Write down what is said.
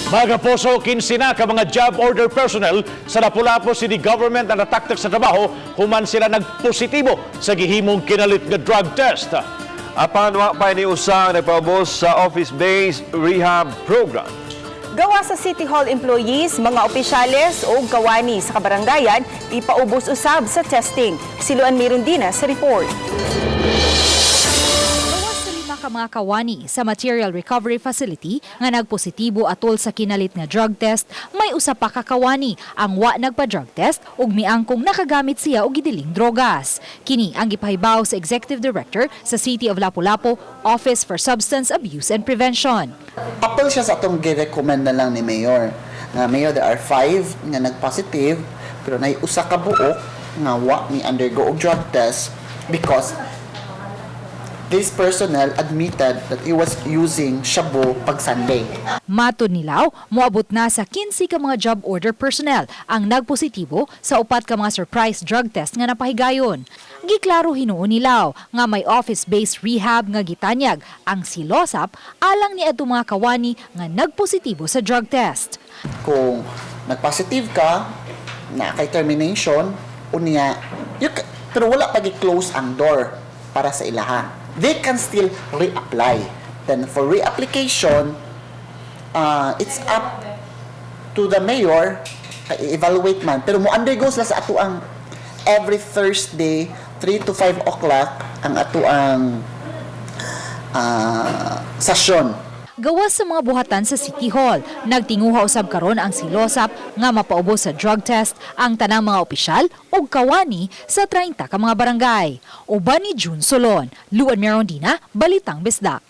Mga kaposo, 15 na ka mga job order personnel sa Lapu-Lapu City Government na nataktak sa trabaho human sila nagpositibo sa gihimong kinalit nga drug test. Apan wa pa ni usang nagpaubos sa office-based rehab program. Gawa sa City Hall employees, mga opisyales o kawani sa kabarangayan, ipaubos usab sa testing. Siluan meron din sa report. Mga kawani sa Material Recovery Facility nga nagpositibo atol sa kinalit nga drug test, may usa pa ka kawani ang wa nagpa-drug test ug miangkong nakagamit siya og gidiling drogas. Kini ang gipahibaw sa Executive Director sa City of Lapu-Lapu Office for Substance Abuse and Prevention. Apple siya sa atong gi-recommend na lang ni Mayor. Mayor, there are 5 nga nag-positive pero nay usa ka buok nga wa ni undergo og drug test because this personnel admitted that he was using shabu pag Sunday. Matod nilaw, moabot na sa 15 ka mga job order personnel ang nagpositibo sa upat ka mga surprise drug test nga napahigayon. Giklaro hinuon nilaw nga may office-based rehab nga gitanyag ang silosap alang ni adto mga kawani nga nagpositibo sa drug test. Kung nag-positive ka, na kay termination, unya, pero wala pa gi-close ang door para sa ilaha. They can still reapply. Then for reapplication, it's up to the mayor evaluate man. Pero mo undergo sila sa ato ang every Thursday 3 to 5 o'clock ang ato ang session. Gawas sa mga buhatan sa City Hall, nagtinguha usab karon ang silosap nga mapaubos sa drug test ang tanang mga opisyal ug kawani sa 30 ka mga barangay. Uban ni June Solon, Luan Merondina, Balitang Bisdak.